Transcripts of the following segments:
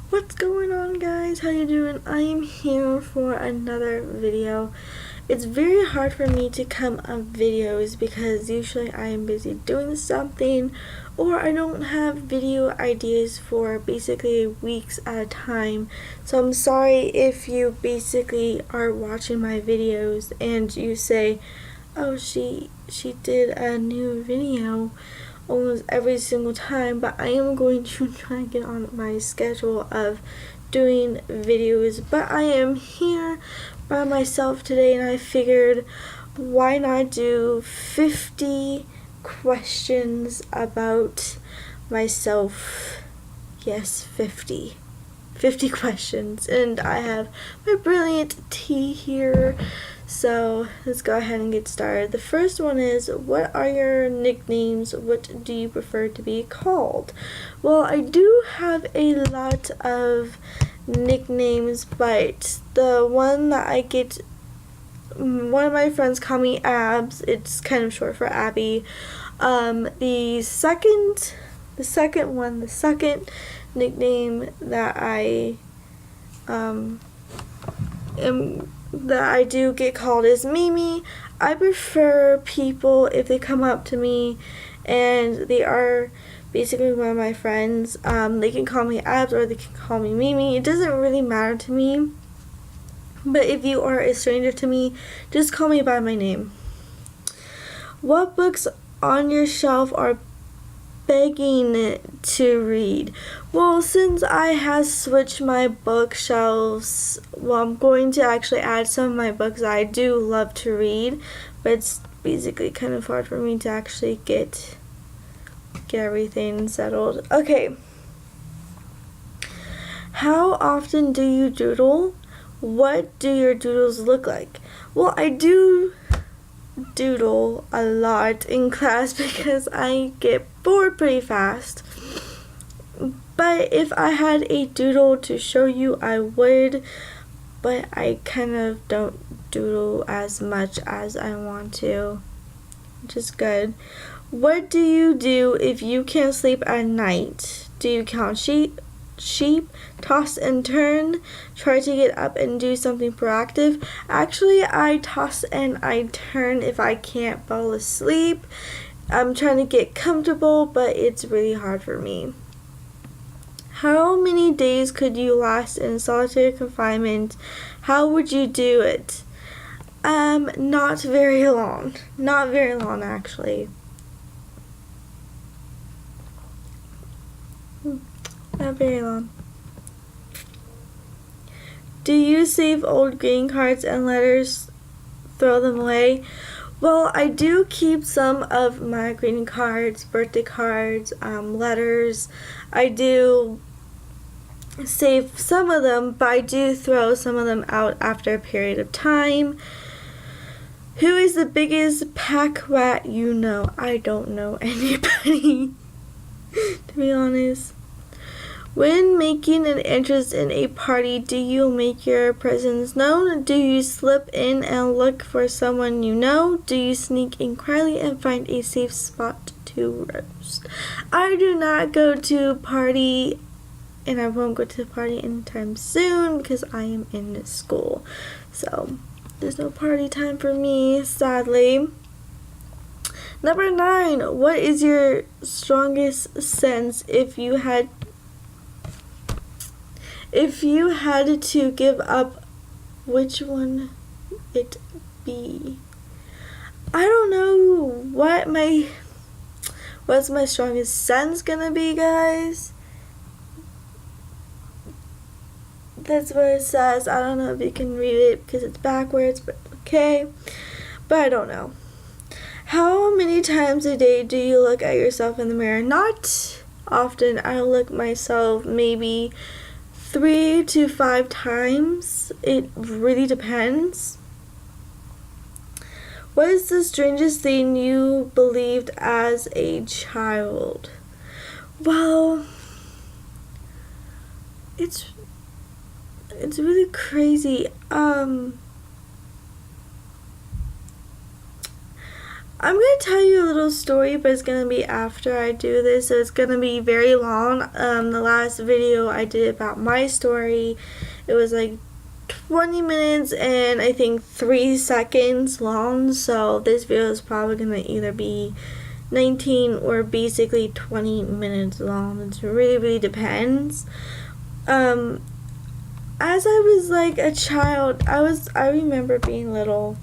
What's going on, guys? How you doing? I am here for another video. It's very hard for me to come up videos because usually I am busy doing something, or I don't have video ideas for basically weeks at a time. So I'm sorry if you basically are watching my videos and you say, oh, she did a new video almost every single time, but I am going to try and get on my schedule of doing videos. But I am here by myself today, and I figured, why not do 50 questions about myself? Yes, 50 questions. And I have my brilliant tea here, so let's go ahead and get started. The first one is, what are your nicknames? What do you prefer to be called? Well, I do have a lot of nicknames, but the one that I get, one of my friends call me Abs. It's kind of short for Abby. The second nickname that I do get called is Mimi. I prefer people, if they come up to me and they are basically one of my friends, they can call me Abs or they can call me Mimi. It doesn't really matter to me. But if you are a stranger to me, just call me by my name. What books on your shelf are begging to read? Well, since I have switched my bookshelves, well, I'm going to actually add some of my books that I do love to read, but it's basically kind of hard for me to actually get everything settled. Okay. How often do you doodle? What do your doodles look like? Well, I do doodle a lot in class because I get bored pretty fast. But if I had a doodle to show you, I would, but I kind of don't doodle as much as I want to, which is good. What do you do if you can't sleep at night? Do you count sheep, toss and turn, try to get up and do something proactive? Actually, I toss and I turn if I can't fall asleep. I'm trying to get comfortable, but it's really hard for me. How many days could you last in solitary confinement? How would you do it? Not very long. Not very long, actually. Not very long. Do you save old greeting cards and letters, throw them away? Well, I do keep some of my greeting cards, birthday cards, letters. I do save some of them, but I do throw some of them out after a period of time. Who is the biggest pack rat you know? I don't know anybody, to be honest. When making an entrance in a party, do you make your presence known? Do you slip in and look for someone you know? Do you sneak in quietly and find a safe spot to roast? I do not go to a party, and I won't go to a party anytime soon because I am in school. So there's no party time for me, sadly. Number 9, what is your strongest sense? If you had to give up, which one it be? I don't know what's my strongest sense gonna be, guys. That's what it says. I don't know if you can read it because it's backwards, but okay. But I don't know. How many times a day do you look at yourself in the mirror? Not often. I look myself maybe 3 to 5 times. It really depends. What is the strangest thing you believed as a child? Well, it's really crazy. I'm going to tell you a little story, but it's going to be after I do this, so it's going to be very long. The last video I did about my story, it was like 20 minutes and I think 3 seconds long, so this video is probably going to either be 19 or basically 20 minutes long. It really depends. As I was like a child, I remember being little,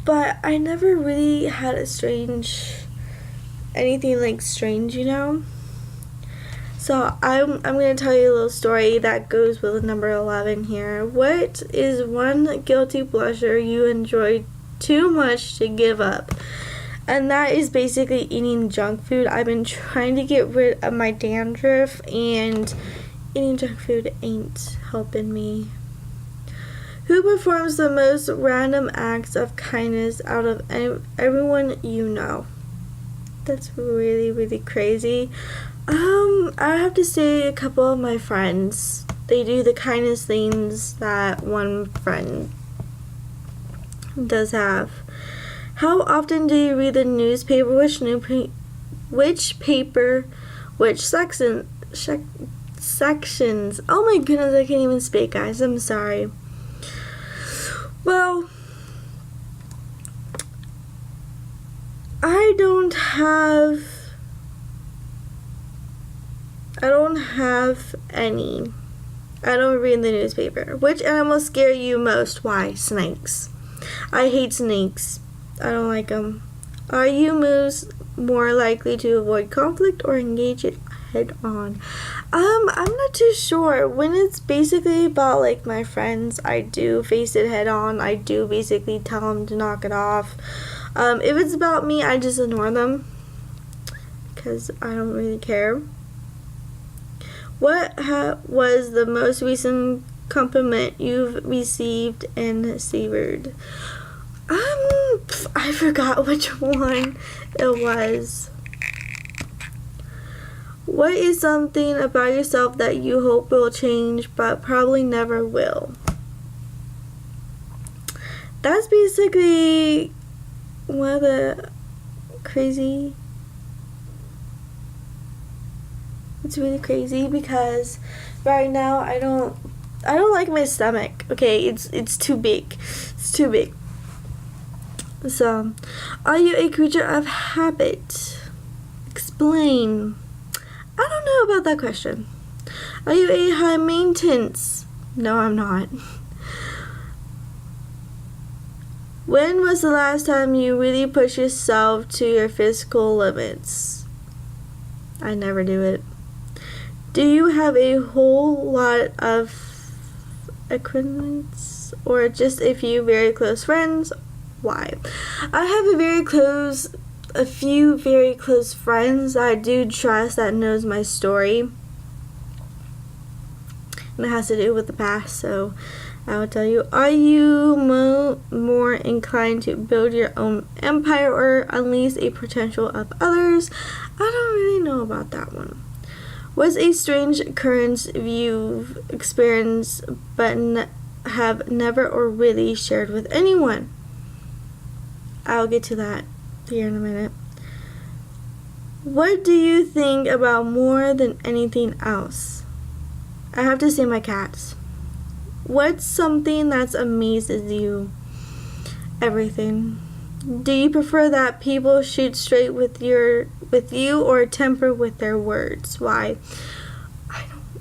but I never really had anything like strange, you know? So I'm going to tell you a little story that goes with the number 11 here. What is one guilty pleasure you enjoy too much to give up? And that is basically eating junk food. I've been trying to get rid of my dandruff, and eating junk food ain't helping me. Who performs the most random acts of kindness out of everyone you know? That's really crazy. I have to say a couple of my friends. They do the kindest things that one friend does have. How often do you read the newspaper? Which paper? Which sections? Oh my goodness, I can't even speak, guys. I'm sorry. Well, I don't have any. I don't read the newspaper. Which animal scare you most? Why? Snakes. I hate snakes. I don't like them. Are you more likely to avoid conflict or engage it head on? I'm not too sure. When it's basically about like my friends, I do face it head on. I do basically tell them to knock it off. If it's about me, I just ignore them because I don't really care. What was the most recent compliment you've received and savored? I forgot which one it was. What is something about yourself that you hope will change but probably never will? That's basically one of the crazy. It's really crazy because right now I don't like my stomach. Okay, it's too big. It's too big. So, are you a creature of habit? Explain. I don't know about that question. Are you a high maintenance? No, I'm not. When was the last time you really pushed yourself to your physical limits? I never do it. Do you have a whole lot of acquaintances or just a few very close friends? Why? I have a few very close friends I do trust that knows my story. And it has to do with the past, so I will tell you. Are you more inclined to build your own empire or unleash a potential of others? I don't really know about that one. What's a strange occurrence you've experienced but have never or really shared with anyone? I'll get to that here in a minute. What do you think about more than anything else? I have to say my cats. What's something that amazes you? Everything. Do you prefer that people shoot straight with you or temper with their words? Why?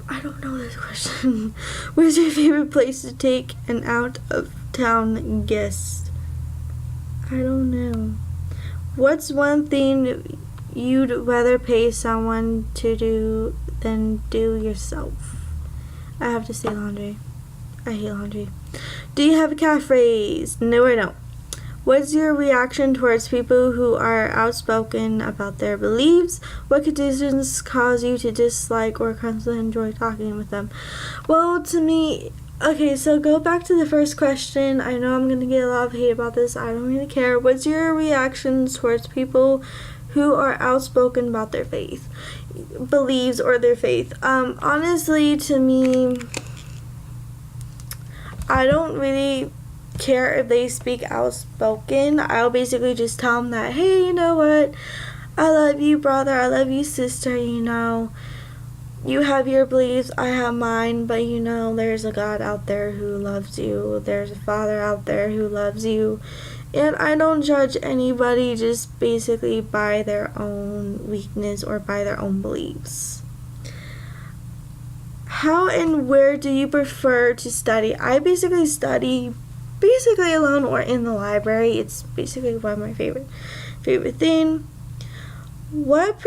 I don't know this question. Where's your favorite place to take an out of town guest? I don't know. What's one thing you'd rather pay someone to do than do yourself? I have to say laundry. I hate laundry. Do you have a catchphrase? No, I don't. What's your reaction towards people who are outspoken about their beliefs? What conditions cause you to dislike or constantly enjoy talking with them? Well, to me, okay, so go back to the first question. I know I'm going to get a lot of hate about this. I don't really care. What's your reaction towards people who are outspoken about their beliefs or their faith? Honestly, to me, I don't really care if they speak outspoken. I'll basically just tell them that, hey, you know what, I love you, brother, I love you, sister, you know, you have your beliefs, I have mine, but you know, there's a God out there who loves you, there's a Father out there who loves you, and I don't judge anybody just basically by their own weakness or by their own beliefs. How and where do you prefer to study? I basically study alone or in the library. It's basically one of my favorite thing. What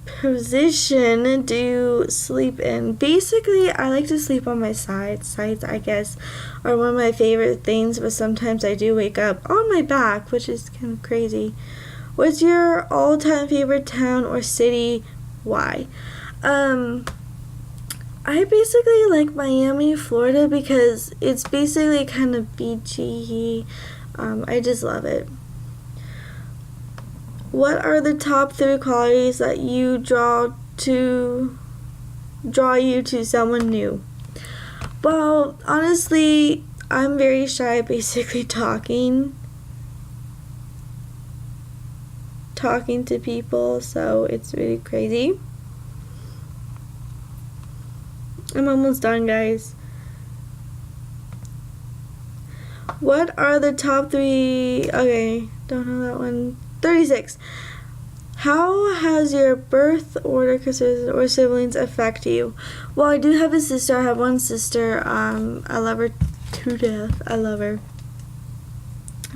position do you sleep in? Basically, I like to sleep on my sides. Sides, I guess, are one of my favorite things, but sometimes I do wake up on my back, which is kind of crazy. What's your all-time favorite town or city? Why? I basically like Miami, Florida, because it's basically kind of beachy. I just love it. What are the top 3 qualities that you draw you to someone new? Well, honestly, I'm very shy basically talking to people, so it's really crazy. I'm almost done, guys. What are the top 3? Okay, don't know that one. 36. How has your birth order, cousins, or siblings affect you? Well, I do have a sister. I have one sister. I love her to death. I love her.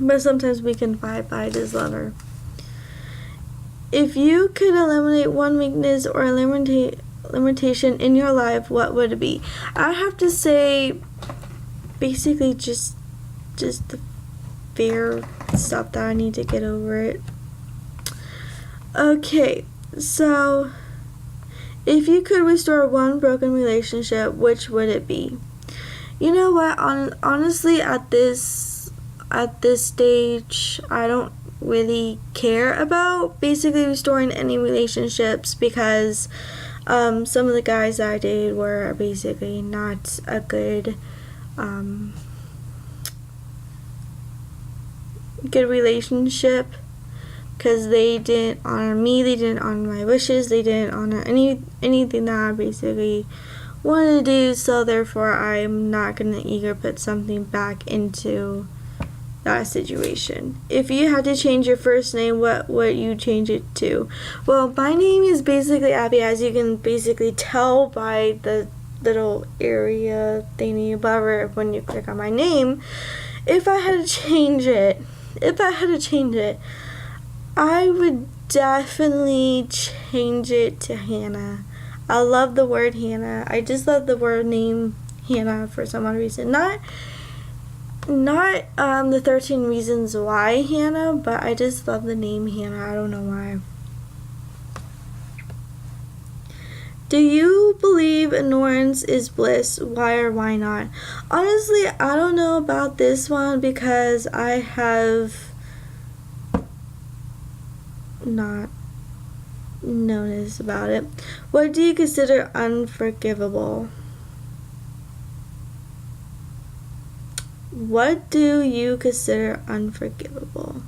But sometimes we can fight, but I just love her. If you could eliminate one weakness or limitation in your life, what would it be? I have to say basically just the fear stuff that I need to get over it. Okay, so if you could restore one broken relationship, which would it be? You know what, honestly, at this stage, I don't really care about basically restoring any relationships, because some of the guys that I dated were basically not a good relationship, because they didn't honor me, they didn't honor my wishes, they didn't honor anything that I basically wanted to do, so therefore I'm not going to eager put something back into that situation. If you had to change your first name, what would you change it to? Well, my name is basically Abby, as you can basically tell by the little area thingy above when you click on my name. If I had to change it, I would definitely change it to Hannah. I love the word Hannah. I just love the word name Hannah for some odd reason. Not the 13 reasons why Hannah, but I just love the name Hannah. I don't know why. Do you believe ignorance is bliss? Why or why not? Honestly, I don't know about this one, because I have not noticed about it. What do you consider unforgivable? What do you consider unforgivable?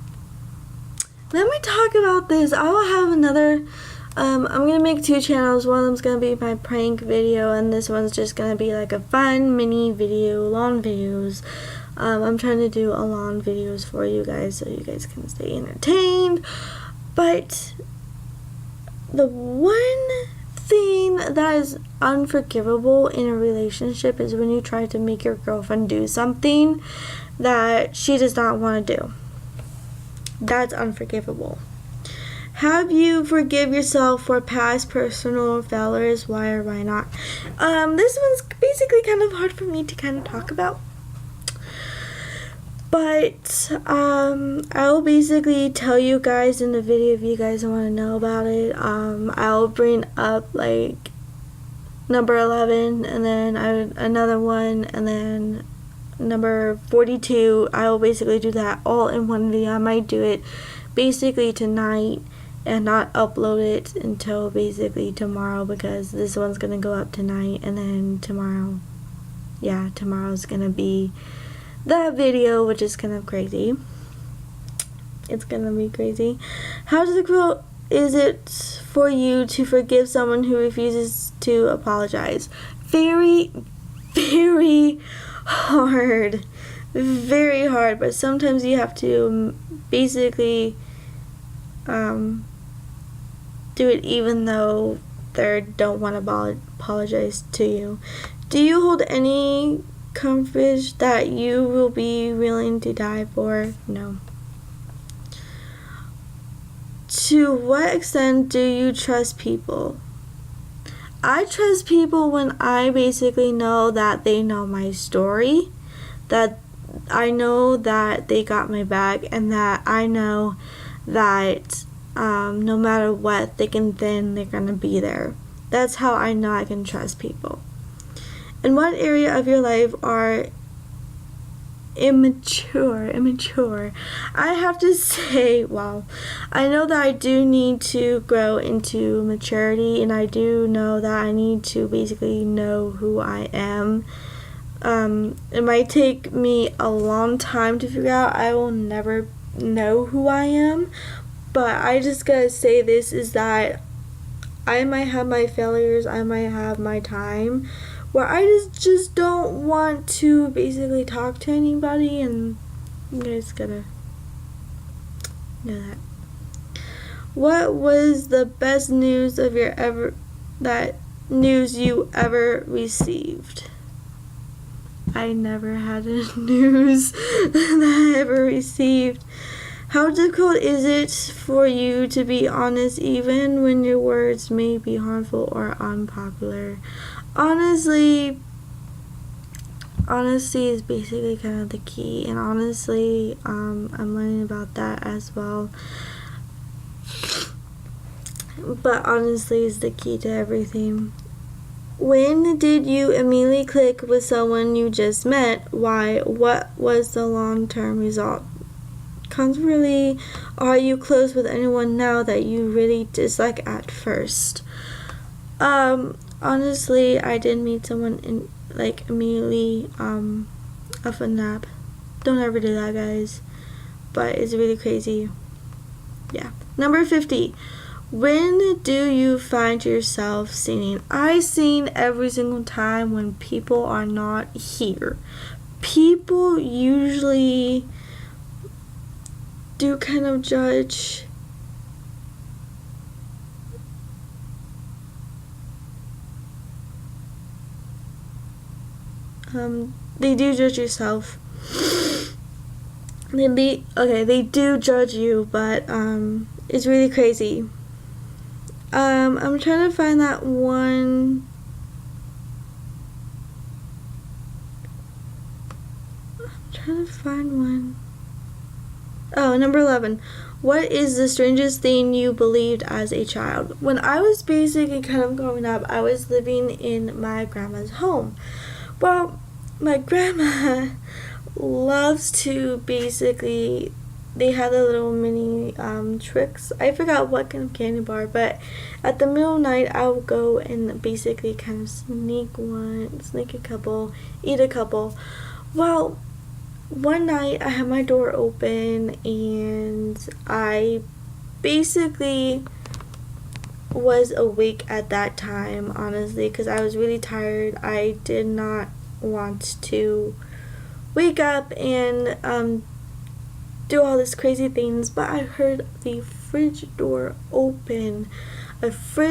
Let me talk about this. I will have another, I'm going to make 2 channels. One of them's going to be my prank video, and this one's just going to be like a fun mini video, long videos. I'm trying to do a long videos for you guys so you guys can stay entertained. But the one thing that is unforgivable in a relationship is when you try to make your girlfriend do something that she does not want to do. That's unforgivable. Have you forgive yourself for past personal failures? Why or why not? This one's basically kind of hard for me to kind of talk about. But I'll basically tell you guys in the video if you guys want to know about it. I'll bring up like number 11, and then another one, and then number 42. I'll basically do that all in one video. I might do it basically tonight and not upload it until basically tomorrow, because this one's gonna go up tonight, and then tomorrow's gonna be that video, which is kind of crazy. It's gonna be crazy. How difficult is it for you to forgive someone who refuses to apologize? Very, very hard. Very hard, but sometimes you have to basically do it even though they don't want to apologize to you. Do you hold any courage that you will be willing to die for? No. To what extent do you trust people? I trust people when I basically know that they know my story, that I know that they got my back, and that I know that no matter what, they're gonna be there. That's how I know I can trust people. In what area of your life are immature? I have to say, wow, I know that I do need to grow into maturity, and I do know that I need to basically know who I am. It might take me a long time to figure out. I will never know who I am, but I just gotta say this is that I might have my failures, I might have my time where I just don't want to basically talk to anybody, and you guys gotta know that. What was the best news of you ever received? I never had a news that I ever received. How difficult is it for you to be honest even when your words may be harmful or unpopular? Honesty is basically kind of the key, and honestly, I'm learning about that as well. But honestly is the key to everything. When did you immediately click with someone you just met? Why? What was the long-term result? Conversely, are you close with anyone now that you really dislike at first? Honestly, I did meet someone immediately off a nap. Don't ever do that, guys. But it's really crazy. Yeah. Number 50. When do you find yourself singing? I sing every single time when people are not here. People usually do kind of judge. They do judge yourself. They do judge you, but it's really crazy. I'm trying to find that one. Oh, number 11. What is the strangest thing you believed as a child? When I was basically kind of growing up, I was living in my grandma's home. Well, my grandma loves to basically, they had a little mini tricks. I forgot what kind of candy bar, but at the middle of the night, I would go and basically kind of sneak a couple, eat a couple. Well, one night I had my door open and I basically was awake at that time, honestly, because I was really tired. I did not want to wake up and do all these crazy things, but I heard the fridge door open. Okay?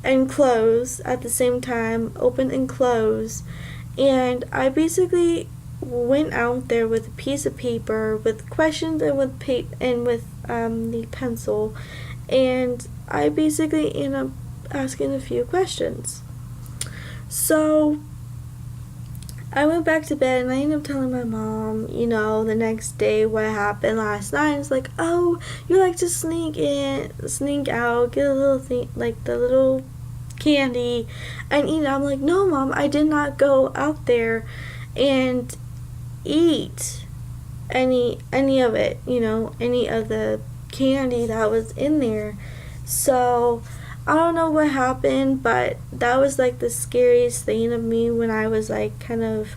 And close at the same time, open and close. And I basically went out there with a piece of paper with questions and with the pencil, and I basically ended up asking a few questions. So I went back to bed and I ended up telling my mom, the next day what happened last night. It's like, oh, you like to sneak out, get a little thing, like the little candy, and eat it. I'm like, no, Mom, I did not go out there and eat any of it, any of the candy that was in there. So I don't know what happened, but that was like the scariest thing of me when I was like kind of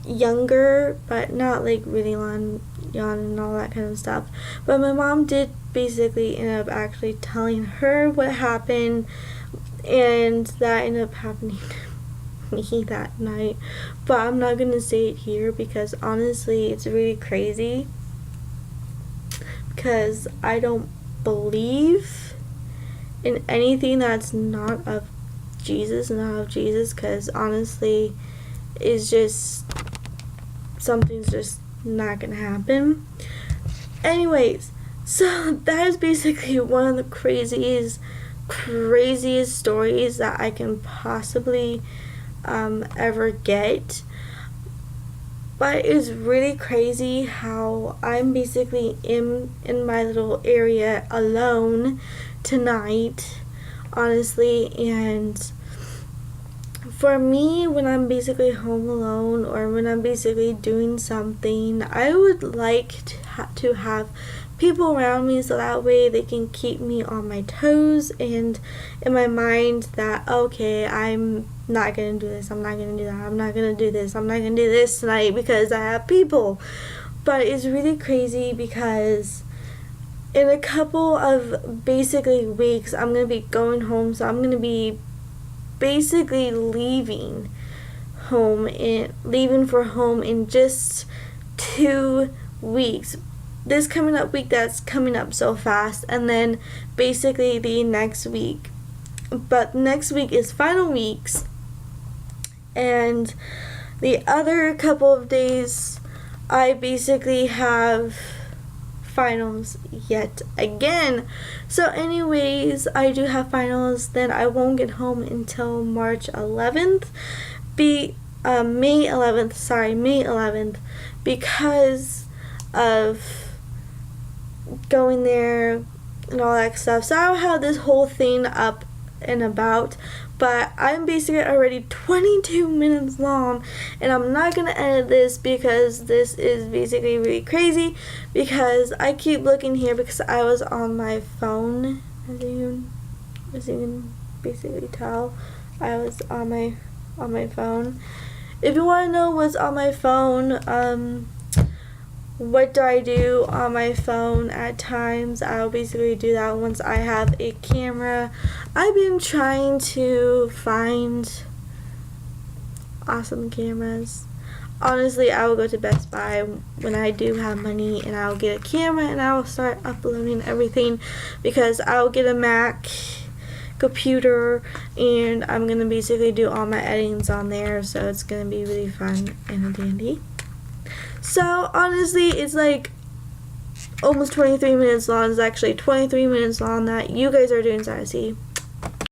younger, but not like really young and all that kind of stuff. But my mom did basically end up actually telling her what happened, and that ended up happening to me that night. But I'm not gonna say it here because honestly it's really crazy, because I don't believe in anything that's not of Jesus, because honestly it's just something's just not gonna happen. Anyways, so that is basically one of the craziest stories that I can possibly ever get. But it's really crazy how I'm basically in my little area alone tonight, honestly. And for me, when I'm basically home alone or when I'm basically doing something, I would like to have people around me so that way they can keep me on my toes and in my mind that, okay, I'm not gonna do this, I'm not gonna do that, I'm not gonna do this, I'm not gonna do this tonight because I have people. But it's really crazy because in a couple of basically weeks I'm gonna be going home, so I'm gonna be basically leaving for home in just 2 weeks. This coming up week that's coming up so fast, and then basically the next week. But next week is final weeks, and the other couple of days I basically have finals yet again. So anyways, I do have finals, then I won't get home until March 11th. May 11th, because of going there and all that stuff. So I'll have this whole thing up and about, but I'm basically already 22 minutes long, and I'm not gonna edit this because this is basically really crazy, because I keep looking here because I was on my phone, as you can basically tell. I was on my phone. If you want to know what's on my phone, what do I do on my phone at times, I'll basically do that once I have a camera. I've been trying to find awesome cameras. Honestly, I will go to Best Buy when I do have money and I'll get a camera and I will start uploading everything, because I'll get a Mac computer and I'm gonna basically do all my editings on there, so it's gonna be really fun and dandy. So honestly, it's like almost 23 minutes long. It's actually 23 minutes long that you guys are doing, so I see.